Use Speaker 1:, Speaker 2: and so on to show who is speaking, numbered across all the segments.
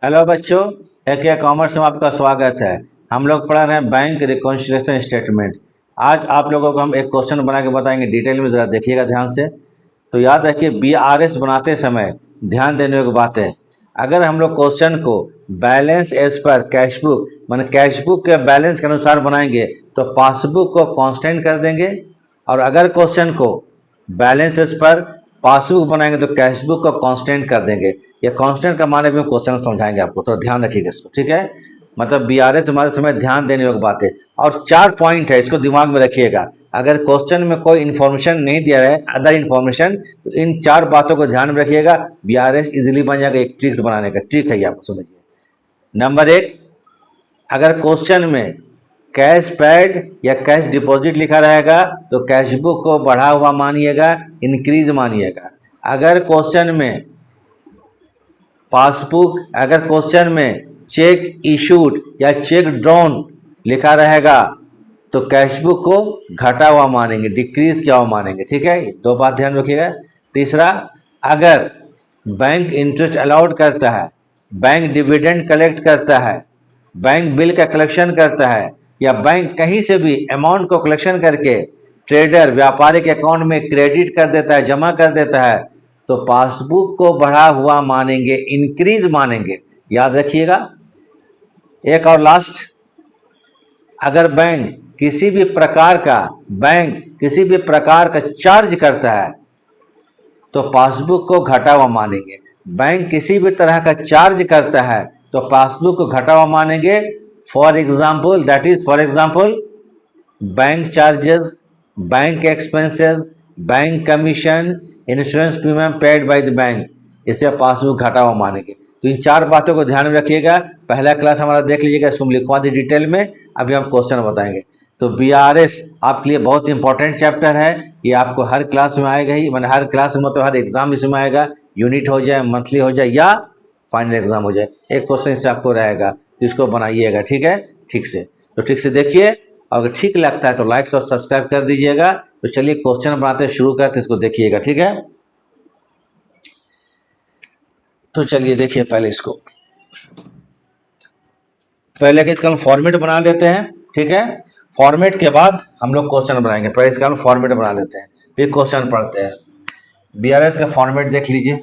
Speaker 1: Hello बच्चों, एक commerce में आपका स्वागत है। हम लोग पढ़ रहे हैं बैंक रिकॉन्सिलिएशन स्टेटमेंट। आज आप लोगों को हम एक क्वेश्चन बना के बताएंगे, डिटेल में ज़रा देखिएगा ध्यान से। तो याद रखिए, बीआरएस बनाते समय ध्यान देने योग्य बात है। अगर हम लोग क्वेश्चन को balance as per cash book मान कैश बुक के बैलेंस के अनुसार बनाएंगे तो पासबुक को कांस्टेंट कर देंगे, और अगर क्वेश्चन को बैलेंस एज पर पासबुक बनाएंगे तो कैश बुक को कांस्टेंट कर देंगे। ये कांस्टेंट का माने भी हम क्वेश्चन समझाएंगे आपको, तो ध्यान रखिएगा इसको, ठीक है। मतलब बीआरएस हमारे समय ध्यान देने योग्य बात है। और 4 पॉइंट है, इसको दिमाग में रखिएगा। अगर क्वेश्चन में कोई इन्फॉर्मेशन नहीं दिया है, अदर इन्फॉर्मेशन, तो इन 4 बातों को ध्यान में रखिएगा। बीआरएस इजीली बन जाएगा। एक ट्रिक्स बनाने का ट्रिक है, ये आपको समझिए। नंबर 1, अगर क्वेश्चन में कैश पैड या कैश डिपॉजिट लिखा रहेगा तो कैश बुक को बढ़ा हुआ मानिएगा, इंक्रीज मानिएगा। अगर क्वेश्चन में चेक इशूड या चेक ड्रॉन लिखा रहेगा तो कैश बुक को घटा हुआ मानेंगे, डिक्रीज किया हुआ मानेंगे, ठीक है। 2 बात ध्यान रखिएगा। तीसरा, अगर बैंक इंटरेस्ट अलाउड करता है, बैंक डिविडेंड कलेक्ट करता है, बैंक बिल का कलेक्शन करता है, या बैंक कहीं से भी अमाउंट को कलेक्शन करके ट्रेडर व्यापारी के अकाउंट में क्रेडिट कर देता है, जमा कर देता है, तो पासबुक को बढ़ा हुआ मानेंगे, इंक्रीज मानेंगे। याद रखिएगा। एक और लास्ट, अगर बैंक किसी भी प्रकार का चार्ज करता है तो पासबुक को घटा हुआ मानेंगे। बैंक किसी भी तरह का चार्ज करता है तो पासबुक को घटा हुआ मानेंगे। For example, bank charges, bank expenses, bank commission, insurance premium paid by the bank, इसे पासबुक घटा हुआ मानेंगे। तो इन 4 बातों को ध्यान में रखिएगा। पहला क्लास हमारा देख लीजिएगा, इसको लिखवा दी डिटेल में। अभी हम क्वेश्चन बताएंगे। तो बीआरएस आपके लिए बहुत इंपॉर्टेंट चैप्टर है। ये आपको हर क्लास में आएगा ही, मैंने हर क्लास में मतलब हर एग्जाम इसमें आएगा। यूनिट हो जाए, मंथली हो जाए, या फाइनल एग्जाम हो जाए, एक क्वेश्चन इससे आपको रहेगा। तो इसको बनाइएगा, ठीक है, ठीक से। तो ठीक से देखिए, अगर ठीक लगता है तो लाइक और सब्सक्राइब कर दीजिएगा। तो चलिए क्वेश्चन बनाते शुरू करते, इसको देखिएगा, ठीक है। तो चलिए देखिए, पहले इसका हम फॉर्मेट बना लेते हैं, ठीक है। फॉर्मेट के बाद हम लोग क्वेश्चन बनाएंगे। पहले इसका हम फॉर्मेट बना लेते हैं, फिर क्वेश्चन पढ़ते हैं। बीआरएस का फॉर्मेट देख लीजिए।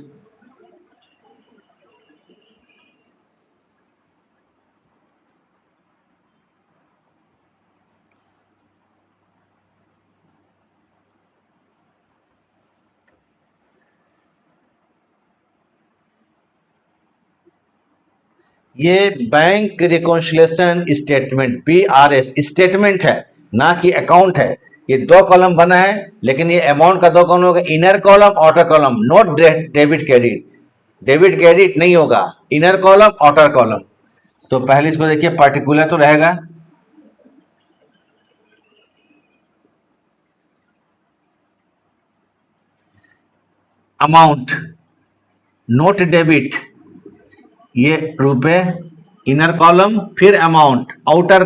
Speaker 1: ये bank reconciliation statement, BRS statement है, ना कि अकाउंट है। ये 2 कॉलम बना है, लेकिन ये अमाउंट का 2 कॉलम होगा, inner column outer column, not debit credit. Debit credit नहीं होगा, इनर कॉलम आउटर कॉलम। तो पहले इसको देखिए, पर्टिकुलर तो रहेगा, अमाउंट, नोट डेबिट, ये रुपए, इनर कॉलम, फिर अमाउंट, आउटर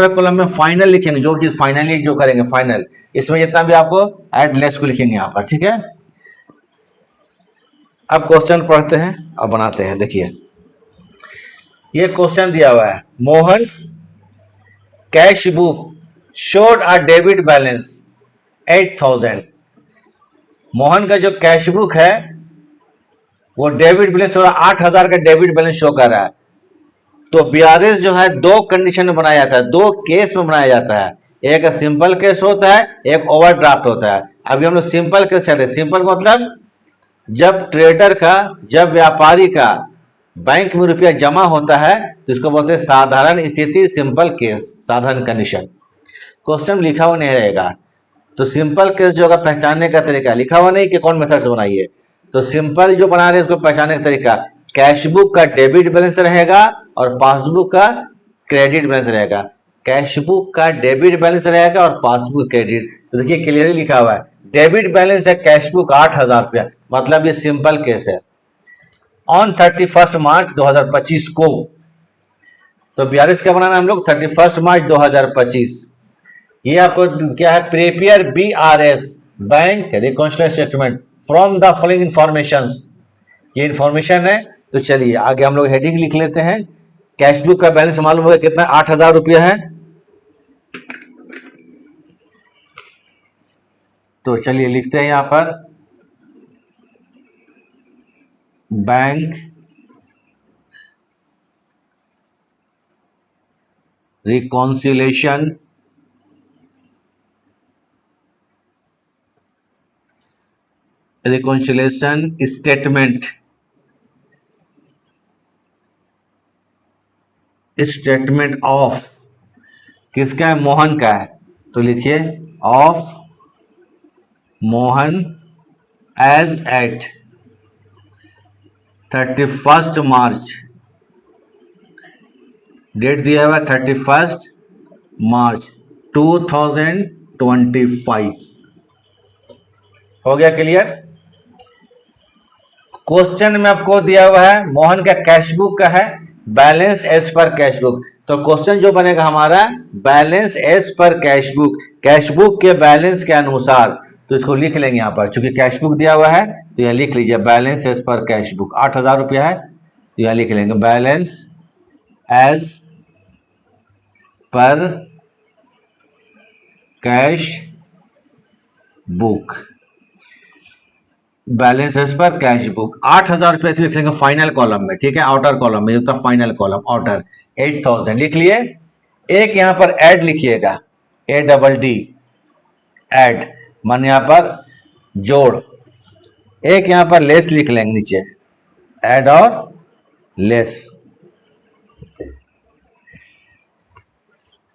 Speaker 1: कॉलम में फाइनल लिखेंगे, जो चीज फाइनली जो करेंगे फाइनल, इसमें जितना भी आपको एड लेस को लिखेंगे यहाँ पर, ठीक है। अब क्वेश्चन पढ़ते हैं और बनाते हैं। देखिए, ये क्वेश्चन दिया हुआ है, Mohan cash book showed a debit balance 8000। Mohan का जो कैश बुक है वो डेबिट बैलेंस 8000 का डेबिट बैलेंस शो कर रहा है। तो बीआरएस जो है 2 कंडीशन में बनाया जाता है, 2 केस में बनाया जाता है। एक सिंपल केस होता है, एक ओवरड्राफ्ट होता है। अभी हम लोग सिंपल केस चल रहे। सिंपल मतलब जब व्यापारी का बैंक में रुपया जमा होता है तो इसको बोलते हैं साधारण स्थिति, सिंपल केस, साधारण कंडीशन। क्वेश्चन लिखा हुआ नहीं रहेगा। तो सिंपल केस जो होगा, पहचानने का तरीका लिखा हुआ नहीं कि कौन मेथड से बनाइए। तो सिंपल जो बना रहे हैं उसको पहचानने का तरीका, कैश बुक का डेबिट बैलेंस रहेगा और पासबुक का क्रेडिट बैलेंस रहेगा। कैश बुक का डेबिट बैलेंस रहेगा और पासबुक क्रेडिट। तो देखिए क्लियरली लिखा हुआ है, डेबिट बैलेंस है कैश बुक 8000 रुपया, मतलब ये सिंपल केस है। ऑन 31 मार्च 2025 को, तो बीआरएस क्या बनाना है हम लोग, 31 मार्च 2025। ये आपको क्या है, prepare BRS bank reconciliation statement from the following information. ये इंफॉर्मेशन है, तो चलिए आगे हम लोग हेडिंग लिख लेते हैं। कैश बुक का बैलेंस मालूम होगा कितना, 8,000 रुपया है। तो चलिए लिखते हैं यहां पर bank reconciliation statement, statement of किसका है, मोहन का है। तो लिखिए of Mohan as at 31 March, date दिया हुआ 31 मार्च 2025। हो गया क्लियर। क्वेश्चन में आपको दिया हुआ है मोहन का कैश बुक का है balance as per cash book. तो क्वेश्चन जो बनेगा हमारा balance as per cash book के बैलेंस के अनुसार। तो इसको लिख लेंगे यहां पर, चूंकि कैश बुक दिया हुआ है तो यह लिख लीजिए balance as per cash book 8,000 रुपया है, तो यह लिख लेंगे balance as per cash book, balance as per cash book 8,000 रुपये लिख लेंगे फाइनल कॉलम में, ठीक है, आउटर कॉलम में, होता फाइनल कॉलम आउटर 8,000 लिख लिए। एक यहां पर ऐड लिखिएगा, ADD ऐड मान यहां पर जोड़, एक यहां पर लेस लिख लेंगे नीचे, ऐड और लेस।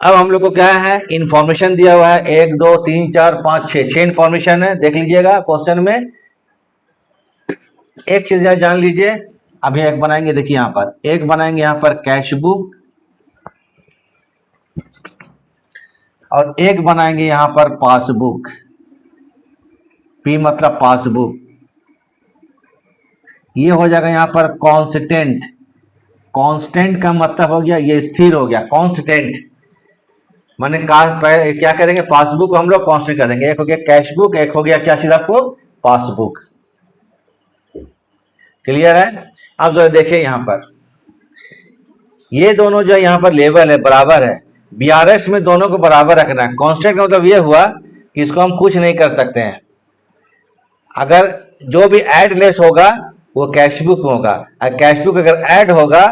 Speaker 1: अब हम लोग को क्या है, इंफॉर्मेशन दिया हुआ है 1 2 3 4 5 6 इंफॉर्मेशन है, देख लीजिएगा क्वेश्चन में। एक चीज जान लीजिए, अभी एक बनाएंगे, देखिए यहां पर एक बनाएंगे यहां पर कैश बुक और एक बनाएंगे यहां पर पासबुक, पी मतलब पासबुक। ये हो जाएगा यहां पर कांस्टेंट, कांस्टेंट का मतलब हो गया ये स्थिर हो गया, कांस्टेंट माने क्या करेंगे, पासबुक हम लोग कांस्टेंट कर देंगे। एक हो गया कैश बुक, एक हो गया क्या चीज आपको, पासबुक। क्लियर है। अब जो देखिए यहां पर ये दोनों जो यहां पर लेवल है बराबर है, BRS में दोनों को बराबर रखना है। कांस्टेंट का मतलब ये हुआ कि इसको हम कुछ नहीं कर सकते हैं, अगर जो भी ऐड लेस होगा वो कैश बुक में होगा, और कैश बुक अगर ऐड होगा,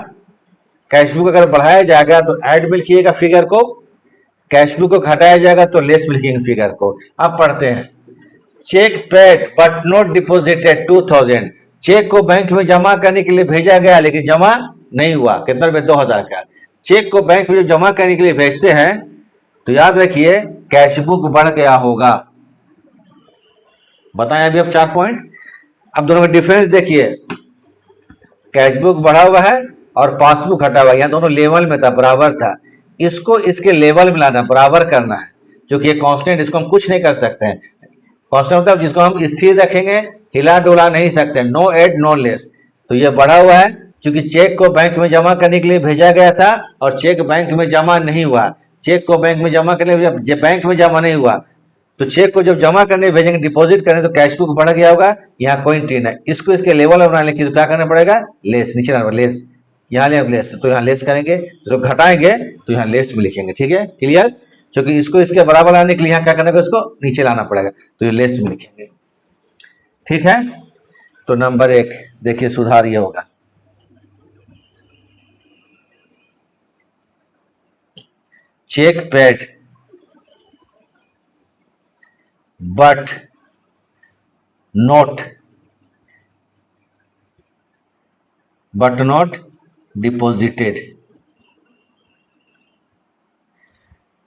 Speaker 1: कैश बुक अगर बढ़ाया जाएगा तो ऐड में लिखिएगा फिगर को, कैश बुक को घटाया जाएगा तो लेस में लिखेंगे फिगर को। अब पढ़ते हैं, cheque paid but not deposited 2,000, cheque को बैंक में जमा करने के लिए भेजा गया लेकिन जमा नहीं हुआ, कितना रुपये, 2,000 का। चेक को बैंक में जमा करने के लिए भेजते हैं तो याद रखिए कैश बुक बढ़ गया होगा। बताएं अभी अब 4 पॉइंट। अब दोनों में डिफरेंस देखिए, कैश बुक बढ़ा हुआ है और पासबुक घटा हुआ है, यहाँ दोनों लेवल में था, बराबर था। इसको इसके लेवल में लाना, बराबर करना है, क्योंकि ये कांस्टेंट, इसको हम कुछ नहीं कर सकते हैं। कांस्टेंट मतलब जिसको हम स्थिर रखेंगे, हिला डुला नहीं सकते, नो ऐड नो लेस। तो ये बढ़ा हुआ है क्योंकि चेक को बैंक में जमा करने के लिए भेजा गया था और चेक बैंक में जमा नहीं हुआ। चेक को बैंक में जमा करने, जब बैंक में जमा नहीं हुआ तो चेक को जब जमा करने भेजेंगे, डिपॉजिट करने, तो कैश बुक बढ़ गया होगा। यहाँ कोई ट्रेन है, इसको इसके लेवल में बनाने के लिए क्या करना पड़ेगा, लेस, नीचे लाना लेस, यहाँ ले लेस, तो यहाँ लेस करेंगे, जो घटाएंगे तो यहाँ लेस में लिखेंगे, ठीक है, क्लियर। क्योंकि इसको इसके बराबर लाने के लिए यहाँ क्या करना पड़ेगा, इसको नीचे लाना पड़ेगा, तो ये लेस में लिखेंगे, ठीक है। तो नंबर 1 देखिए सुधार ये होगा, cheque paid but not deposited,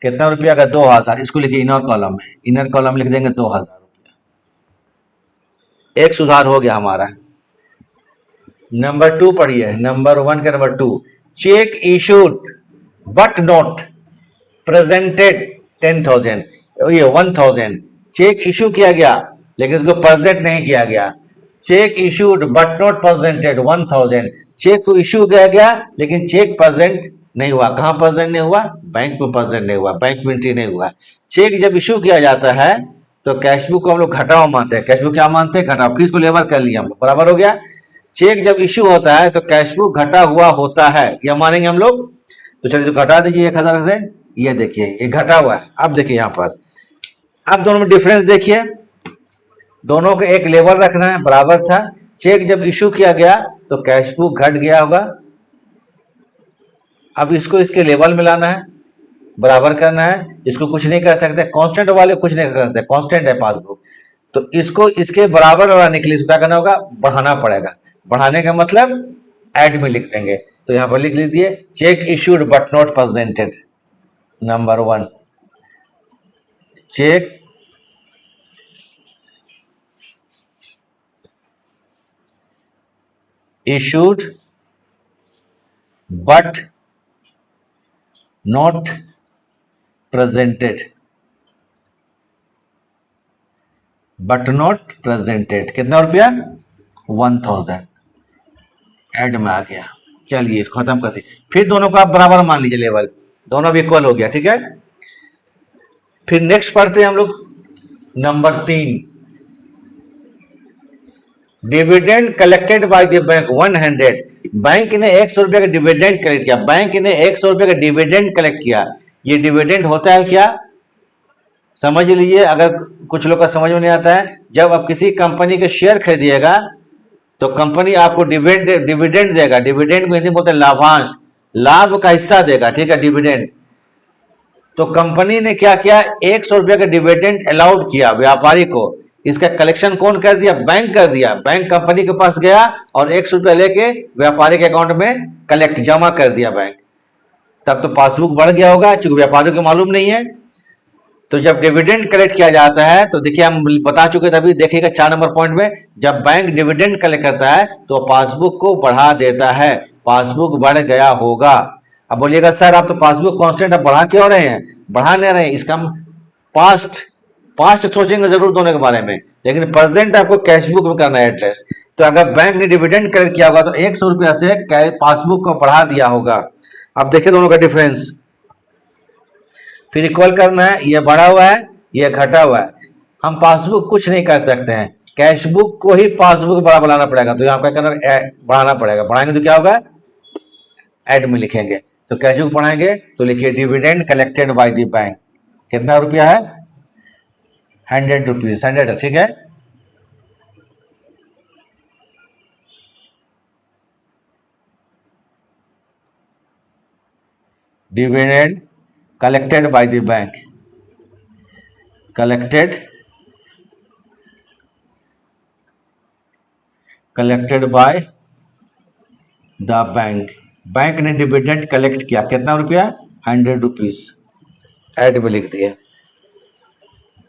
Speaker 1: कितना रुपया का, 2,000, इसको लिखिए इनर कॉलम में, इनर कॉलम लिख देंगे 2,000 रुपया। एक सुधार हो गया हमारा। नंबर 2 पढ़िए, नंबर 1 का number 2, check issued but not presented 10,000, ये 1,000, चेक इशू किया गया लेकिन इसको प्रेजेंट नहीं किया गया। Cheque issued but not presented 1,000, cheque को इशू किया गया लेकिन चेक प्रेजेंट नहीं हुआ। कहां प्रेजेंट नहीं हुआ, बैंक में प्रेजेंट नहीं हुआ, बैंक में एंट्री नहीं हुआ। चेक जब इशू किया जाता है तो कैश बुक को हम लोग घटाओ मानते हैं, कैश बुक क्या मानते हैं, घटाओ, फिर इसको लेवल कर लिया हम लोग, बराबर हो गया। चेक जब इश्यू होता है तो कैश बुक घटा हुआ होता है, यह मानेंगे हम लोग। तो चलिए, तो घटा दीजिए 1000 से, ये देखिए ये घटा हुआ है। अब देखिए यहाँ पर, अब दोनों में डिफरेंस देखिए, दोनों को एक लेवल रखना है, बराबर था। चेक जब इश्यू किया गया तो कैश बुक घट गया होगा। अब इसको इसके लेवल में लाना है, बराबर करना है। इसको कुछ नहीं कर सकते, कांस्टेंट वाले कुछ नहीं कर सकते, कांस्टेंट है पासबुक। तो इसको इसके बराबर लाने के लिए क्या करना होगा, बढ़ाना पड़ेगा। बढ़ाने का मतलब ऐड में लिख देंगे। तो यहां पर लिख लीजिए, cheque issued but not presented, number 1, cheque issued but not presented, but not presented, कितना रुपया, 1000 ऐड में आ गया। चलिए इसको खत्म कर दिए। फिर दोनों को आप बराबर मान लीजिए, लेवल दोनों भी इक्वल हो गया, ठीक है। फिर नेक्स्ट पढ़ते हैं हम लोग, number 3, dividend collected by the bank 100। Bank ने 100 रुपए का डिविडेंड कलेक्ट किया, बैंक ने 100 रुपए का डिविडेंड कलेक्ट किया। ये डिविडेंड होता है क्या, समझ लीजिए। अगर कुछ लोग का समझ में नहीं आता है, जब आप किसी कंपनी के शेयर खरीदिएगा तो कंपनी आपको डिविडेंड देगा। डिविडेंड को हिंदी में बोलते हैं लाभांश, लाभ का हिस्सा देगा, ठीक है, डिविडेंड। तो कंपनी ने क्या किया, 100 रुपए का डिविडेंड अलाउड किया व्यापारी को। इसका कलेक्शन कौन कर दिया, बैंक कर दिया। बैंक कंपनी के पास गया और 100 रुपया लेके व्यापारी के अकाउंट में कलेक्ट जमा कर दिया बैंक। तब तो पासबुक बढ़ गया होगा, चूंकि व्यापारी को मालूम नहीं है। तो जब डिविडेंड कलेक्ट किया जाता है तो देखिए, हम बता चुके थे अभी, देखिएगा 4 नंबर पॉइंट में, जब बैंक डिविडेंड कलेक्ट करता है तो पासबुक को बढ़ा देता है, पासबुक बढ़ गया होगा। अब बोलिएगा सर आप तो पासबुक कांस्टेंट अब बढ़ा क्यों रहे हैं, बढ़ा नहीं रहे हैं, इसका हम पास्ट सोचेंगे जरूर दोनों के बारे में, लेकिन प्रेजेंट आपको कैश बुक में करना है एड्रेस। तो अगर बैंक ने डिविडेंड कलेक्ट किया होगा तो 100 रुपया से पासबुक को बढ़ा दिया होगा। अब देखिए दोनों का डिफरेंस, फिर इक्वल करना है, ये बढ़ा हुआ है ये घटा हुआ है। हम पासबुक कुछ नहीं कर सकते हैं, कैश बुक को ही पासबुक बड़ा बनाना पड़ेगा। तो यहाँ क्या करना, बढ़ाना पड़ेगा। बढ़ाएंगे तो क्या होगा, ऐड में लिखेंगे। तो कैश बुक बढ़ाएंगे तो लिखिए dividend collected by the bank, कितना रुपया है, 100 रुपीज, 100, ठीक है। Dividend collected by the bank, collected by the bank, bank ने डिविडेंड कलेक्ट किया, कितना रुपया, 100 रुपीज, ऐड में लिख दिया।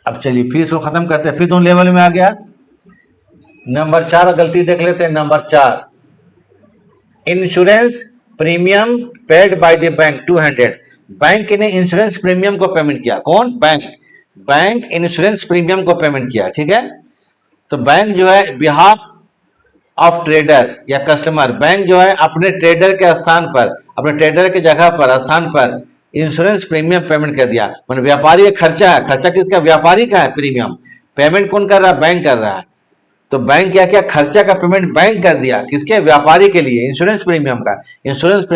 Speaker 1: अब चलिए फिर इसको खत्म करते हैं, फिर दोनों लेवल में आ गया। नंबर 4 गलती देख लेते हैं। Number 4, insurance premium paid by the bank 200। Bank ने इंश्योरेंस प्रीमियम को पेमेंट किया, कौन, बैंक इंश्योरेंस प्रीमियम को पेमेंट किया, ठीक है। तो बैंक जो है बिहाफ ऑफ ट्रेडर या कस्टमर, बैंक जो है अपने ट्रेडर के स्थान पर, अपने ट्रेडर के जगह पर, स्थान पर इंश्योरेंस प्रीमियम पेमेंट कर दिया। मतलब व्यापारी का खर्चा है, खर्चा किसका, व्यापारी का है, प्रीमियम पेमेंट कौन कर रहा है, बैंक कर रहा है। तो बैंक क्या किया, खर्चा का पेमेंट बैंक कर दिया, किसके, व्यापारी के लिए, इंश्योरेंस प्रीमियम का। इंश्योरेंस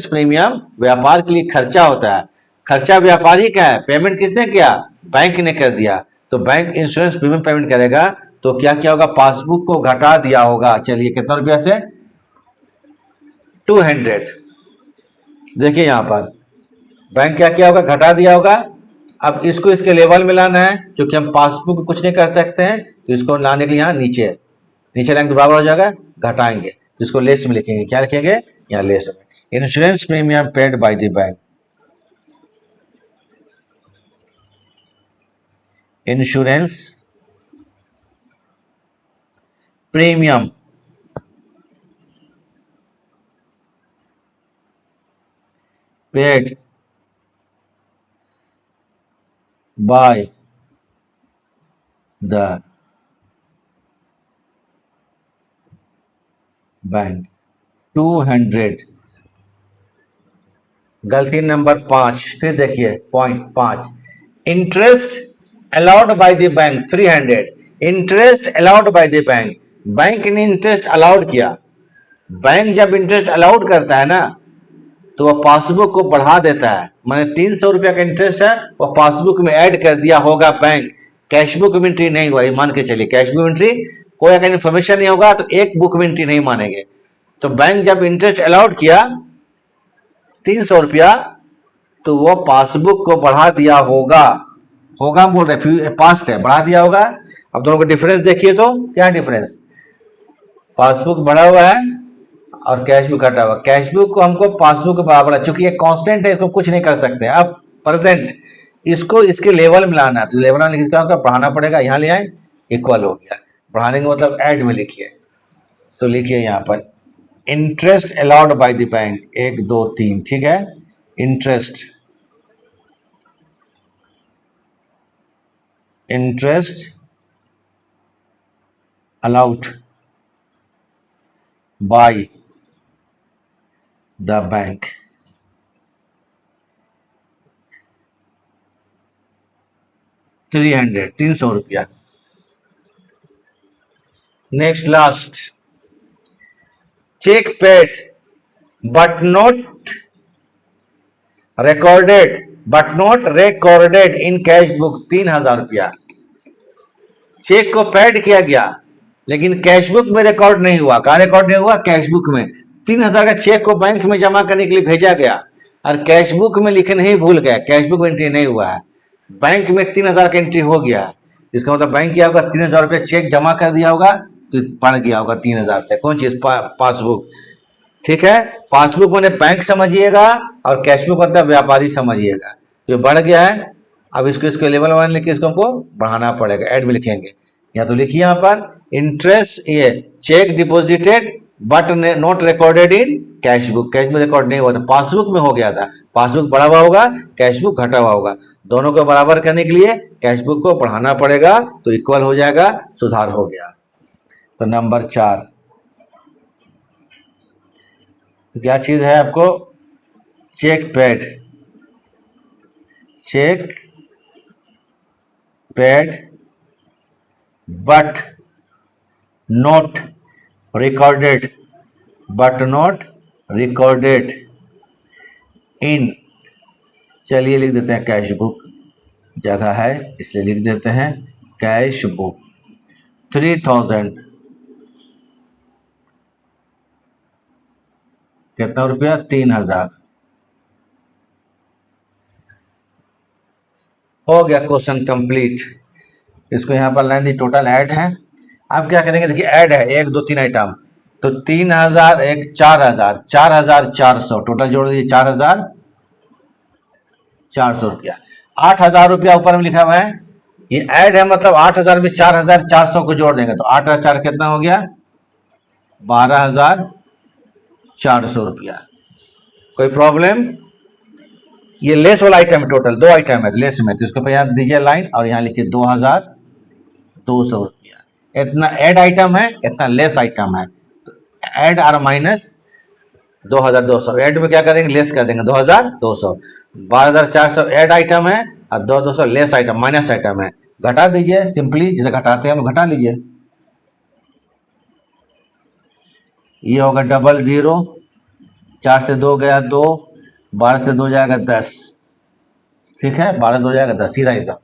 Speaker 1: प्रीमियम व्यापार के लिए खर्चा होता है, खर्चा व्यापारी का है, पेमेंट किसने किया, बैंक ने कर दिया। तो बैंक इंश्योरेंस प्रीमियम पेमेंट करेगा तो क्या क्या होगा, पासबुक को घटा दिया होगा। चलिए कितना रुपया से, 200। देखिए यहां पर बैंक क्या क्या होगा, घटा दिया होगा। अब इसको इसके लेवल में लाना है, क्योंकि हम पासबुक कुछ नहीं कर सकते हैं, तो इसको लाने के लिए यहाँ नीचे लाएंगे तो बराबर हो जाएगा, घटाएंगे तो इसको लेस में लिखेंगे, क्या लिखेंगे, यहाँ लेस में, insurance premium paid by the bank, insurance premium paid by the bank 200। गलती नंबर 5, फिर देखिए point 5, interest allowed by the bank 300। Interest allowed by the bank, bank ने इंटरेस्ट अलाउड किया। बैंक जब इंटरेस्ट अलाउड करता है ना तो वह पासबुक को बढ़ा देता है। मैंने 300 रुपया का इंटरेस्ट है वह पासबुक में ऐड कर दिया होगा बैंक, कैशबुक में एंट्री नहीं हुआ, ये मान के चलिए। कैशबुक में एंट्री कोई अगर इन्फॉर्मेशन नहीं होगा तो एक बुक में एंट्री नहीं मानेंगे। तो बैंक जब इंटरेस्ट अलाउड किया 300 रुपया तो वो पासबुक को बढ़ा दिया होगा। होगा बोल रहे, पास्ट है, बढ़ा दिया होगा। अब दोनों का डिफरेंस देखिए तो क्या डिफरेंस, पासबुक बढ़ा हुआ है और कैशबुक घटा हुआ। कैशबुक को हमको पासबुक के बराबर है, चूंकि ये कांस्टेंट है इसको कुछ नहीं कर सकते। अब प्रेजेंट इसको इसके लेवल में लाना है तो लेवल में क्या होगा, बढ़ाना पड़ेगा। यहाँ ले आए, इक्वल हो गया। बढ़ाने का मतलब ऐड में लिखिए, तो लिखिए यहाँ पर interest allowed by the bank, 1 2 3, ठीक है। Interest allowed by the bank, ₹300 रुपया। Next last, cheque paid but not recorded in cash book, 3000 रुपया। चेक को पैड किया गया लेकिन कैश बुक में रिकॉर्ड नहीं हुआ। कहाँ रिकॉर्ड नहीं हुआ, कैश बुक में। 3000 का चेक को बैंक में जमा करने के लिए भेजा गया और कैश बुक में लिखने ही भूल गया, कैश बुक में एंट्री नहीं हुआ है। बैंक में 3000 का एंट्री हो गया है, इसका मतलब बैंक क्या होगा, 3000 रुपया चेक जमा कर दिया होगा तो पड़ गया होगा 3000 से। कौन चीज, पासबुक, ठीक है। पासबुक मैंने बैंक समझिएगा और कैशबुक मतलब व्यापारी समझिएगा। जो बढ़ गया है अब इसको लेवल 1 लिख के इसको हमको बढ़ाना पड़ेगा, ऐड में लिखेंगे। या तो लिखिए यहाँ पर इंटरेस्ट, ये check deposited but not recorded in cashbook, cash में रिकॉर्ड नहीं हुआ था, पासबुक में हो गया था। पासबुक बढ़ा हुआ होगा, कैशबुक घटा हुआ होगा। दोनों को बराबर करने के लिए कैशबुक को बढ़ाना पड़ेगा तो इक्वल हो जाएगा, सुधार हो गया। तो नंबर 4 तो क्या चीज है आपको, cheque paid but not recorded in, चलिए लिख देते हैं कैश बुक, जगह है इसलिए लिख देते हैं कैश बुक। 3000 कितना रुपया, 3000 हो गया। Question complete. इसको यहाँ पर लाइन दी, टोटल ऐड है। आप क्या करेंगे, देखिए ऐड है 1 2 3 आइटम, तो 3000 1 4000, 4400 टोटल जोड़ दीजिए, 4400 रुपया। 8000 रुपया ऊपर में लिखा हुआ है, ये ऐड है मतलब 8000 में 4400 को जोड़ देंगे तो 8000 कितना हो गया, 12400 रुपया। कोई प्रॉब्लम, ये लेस वाला आइटम है, टोटल 2 आइटम है लेस में, तो इसको पे यहाँ दीजिए लाइन और यहाँ लिखिए 2200 रुपया। इतना ऐड आइटम है, इतना लेस आइटम है, तो ऐड और माइनस 2200। ऐड में क्या करेंगे, लेस कर देंगे 2200। 12400 ऐड आइटम है और 2200 लेस आइटम, माइनस आइटम है। घटा दीजिए सिंपली, जिसे घटाते हैं हम, घटा लीजिए। ये होगा 00, 4 से 2 गया 2, 12 से 2 जाएगा 10, ठीक है, 12 2 जाएगा 10, सीधा हिसाब।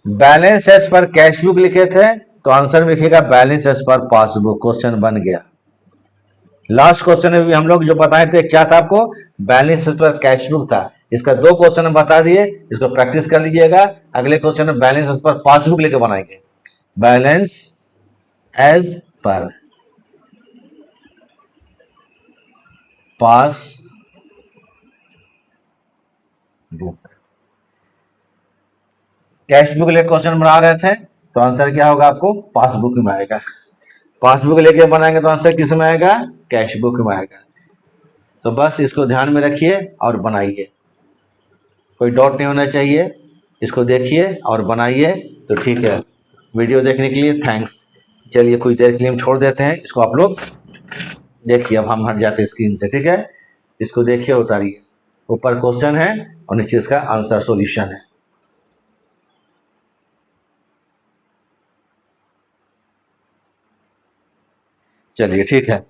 Speaker 1: बैलेंस एज पर कैशबुक लिखे थे तो आंसर में लिखेगा balance as per passbook, question बन गया। लास्ट क्वेश्चन में भी हम लोग जो बताए थे क्या था आपको, बैलेंस एज पर कैशबुक था। इसका 2 क्वेश्चन हम बता दिए, इसको प्रैक्टिस कर लीजिएगा। अगले क्वेश्चन में बैलेंस एज पर पासबुक लेके बनाएंगे। Balance as per passbook, cashbook लेके क्वेश्चन बना रहे थे तो आंसर क्या होगा, आपको पासबुक में आएगा। पासबुक लेके बनाएंगे तो आंसर किस में आएगा, कैशबुक में आएगा। तो बस इसको ध्यान में रखिए और बनाइए, कोई डाउट नहीं होना चाहिए। इसको देखिए और बनाइए तो ठीक है। वीडियो देखने के लिए थैंक्स। चलिए कुछ देर के लिए हम छोड़ देते हैं इसको, आप लोग देखिए। अब हम हट जाते हैं स्क्रीन से, ठीक है। इसको देखिए, उतारिए। ऊपर क्वेश्चन है और नीचे इसका आंसर सॉल्यूशन है। चलिए ठीक है।